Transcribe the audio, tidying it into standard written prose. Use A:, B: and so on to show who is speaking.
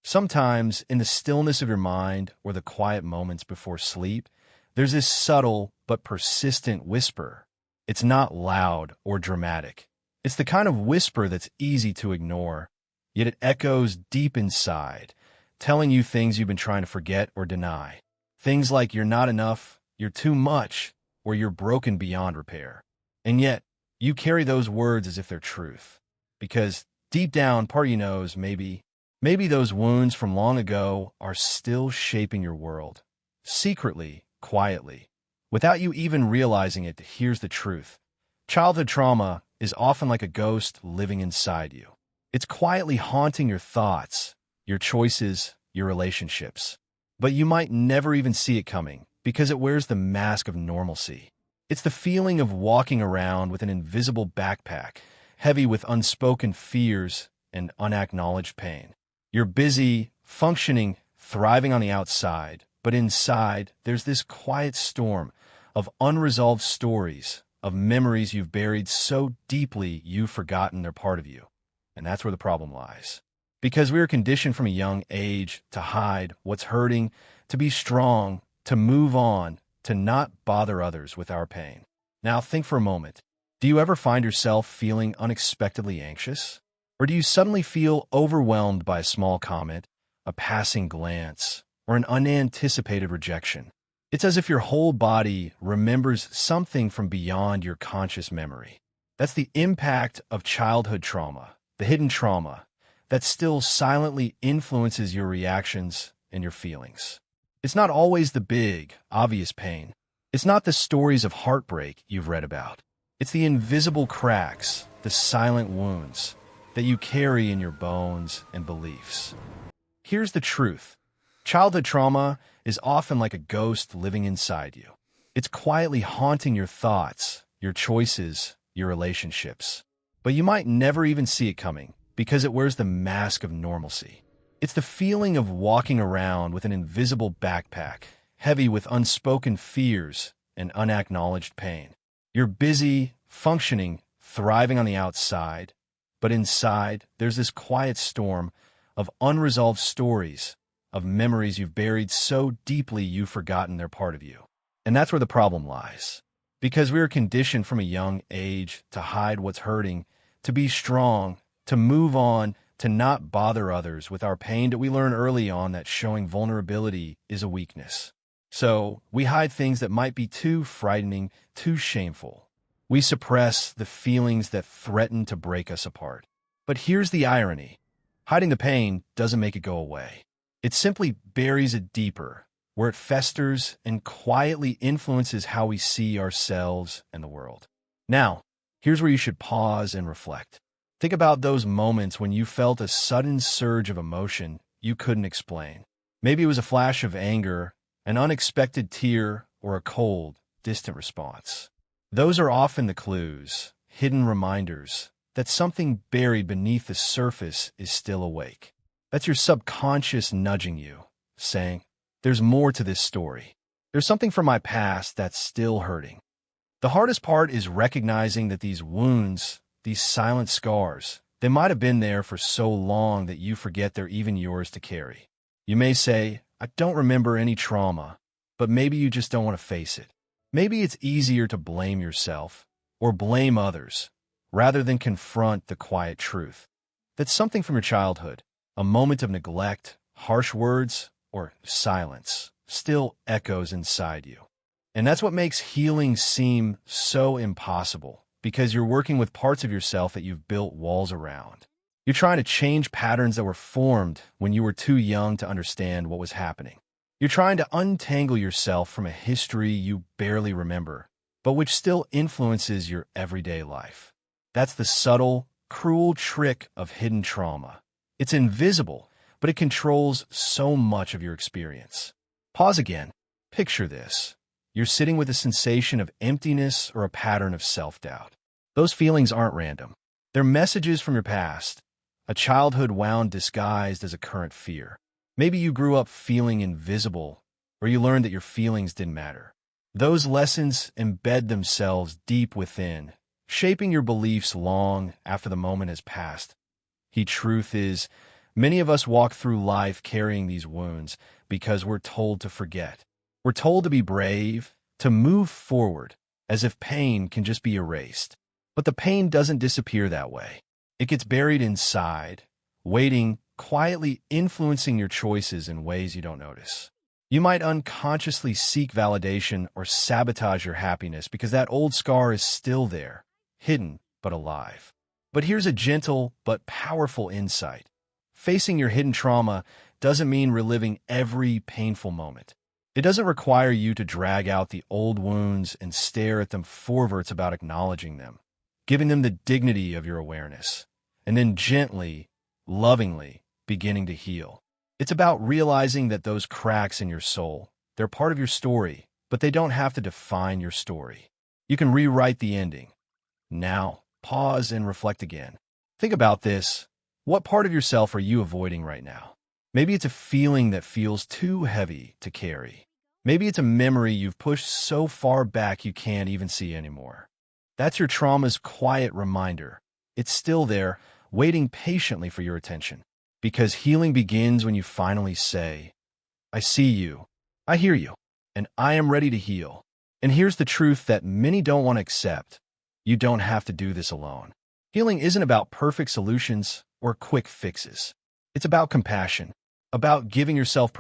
A: Sometimes, in the stillness of your mind or the quiet moments before sleep, there's this subtle but persistent whisper. It's not loud or dramatic. It's the kind of whisper that's easy to ignore, yet it echoes deep inside, telling you things you've been trying to forget or deny. Things like you're not enough, you're too much, or you're broken beyond repair. And yet, you carry those words as if they're truth. Because deep down, part of you knows maybe those wounds from long ago are still shaping your world. Secretly, quietly, without you even realizing it. Here's the truth. Childhood trauma is often like a ghost living inside you. It's quietly haunting your thoughts, your choices, your relationships. But you might never even see it coming because it wears the mask of normalcy. It's the feeling of walking around with an invisible backpack, heavy with unspoken fears and unacknowledged pain. You're busy, functioning, thriving on the outside, but inside, there's this quiet storm of unresolved stories, of memories you've buried so deeply you've forgotten they're part of you. And that's where the problem lies. Because we are conditioned from a young age to hide what's hurting, to be strong, to move on, to not bother others with our pain. Now think for a moment. Do you ever find yourself feeling unexpectedly anxious? Or do you suddenly feel overwhelmed by a small comment, a passing glance, or an unanticipated rejection? It's as if your whole body remembers something from beyond your conscious memory. That's the impact of childhood trauma, the hidden trauma that still silently influences your reactions and your feelings. It's not always the big, obvious pain. It's not the stories of heartbreak you've read about. It's the invisible cracks, the silent wounds that you carry in your bones and beliefs. Here's the truth. Childhood trauma is often like a ghost living inside you. It's quietly haunting your thoughts, your choices, your relationships. But you might never even see it coming because it wears the mask of normalcy. It's the feeling of walking around with an invisible backpack, heavy with unspoken fears and unacknowledged pain. You're busy, functioning, thriving on the outside, but inside, there's this quiet storm of unresolved stories, of memories you've buried so deeply you've forgotten they're part of you. And that's where the problem lies. Because we are conditioned from a young age to hide what's hurting, to be strong, to move on, to not bother others with our pain, that we learn early on that showing vulnerability is a weakness. So we hide things that might be too frightening, too shameful. We suppress the feelings that threaten to break us apart. But here's the irony. Hiding the pain doesn't make it go away. It simply buries it deeper, where it festers and quietly influences how we see ourselves and the world. Now, here's where you should pause and reflect. Think about those moments when you felt a sudden surge of emotion you couldn't explain. Maybe it was a flash of anger, an unexpected tear, or a cold, distant response. Those are often the clues, hidden reminders, that something buried beneath the surface is still awake. That's your subconscious nudging you, saying, there's more to this story. There's something from my past that's still hurting. The hardest part is recognizing that these wounds, these silent scars, they might have been there for so long that you forget they're even yours to carry. You may say, I don't remember any trauma, but maybe you just don't want to face it. Maybe it's easier to blame yourself or blame others rather than confront the quiet truth. That's something from your childhood, a moment of neglect, harsh words, or silence, still echoes inside you. And that's what makes healing seem so impossible, because you're working with parts of yourself that you've built walls around. You're trying to change patterns that were formed when you were too young to understand what was happening. You're trying to untangle yourself from a history you barely remember, but which still influences your everyday life. That's the subtle, cruel trick of hidden trauma. It's invisible, but it controls so much of your experience. Pause again. Picture this. You're sitting with a sensation of emptiness or a pattern of self-doubt. Those feelings aren't random. They're messages from your past, a childhood wound disguised as a current fear. Maybe you grew up feeling invisible, or you learned that your feelings didn't matter. Those lessons embed themselves deep within, shaping your beliefs long after the moment has passed. The truth is, Many of us walk through life carrying these wounds because we're told to forget. We're told to be brave, to move forward, as if pain can just be erased. But the pain doesn't disappear that way. It gets buried inside, waiting, quietly influencing your choices in ways you don't notice. You might unconsciously seek validation or sabotage your happiness because that old scar is still there, hidden but alive. But here's a gentle but powerful insight. Facing your hidden trauma doesn't mean reliving every painful moment. It doesn't require you to drag out the old wounds and stare at them forwards about acknowledging them, giving them the dignity of your awareness, and then gently, lovingly beginning to heal. It's about realizing that those cracks in your soul, they're part of your story, but they don't have to define your story. You can rewrite the ending. Now, pause and reflect again. Think about this. What part of yourself are you avoiding right now? Maybe it's a feeling that feels too heavy to carry. Maybe it's a memory you've pushed so far back you can't even see anymore. That's your trauma's quiet reminder. It's still there, waiting patiently for your attention. Because healing begins when you finally say, I see you, I hear you, and I am ready to heal. And here's the truth that many don't want to accept. You don't have to do this alone. Healing isn't about perfect solutions or quick fixes. It's about compassion, about giving yourself permission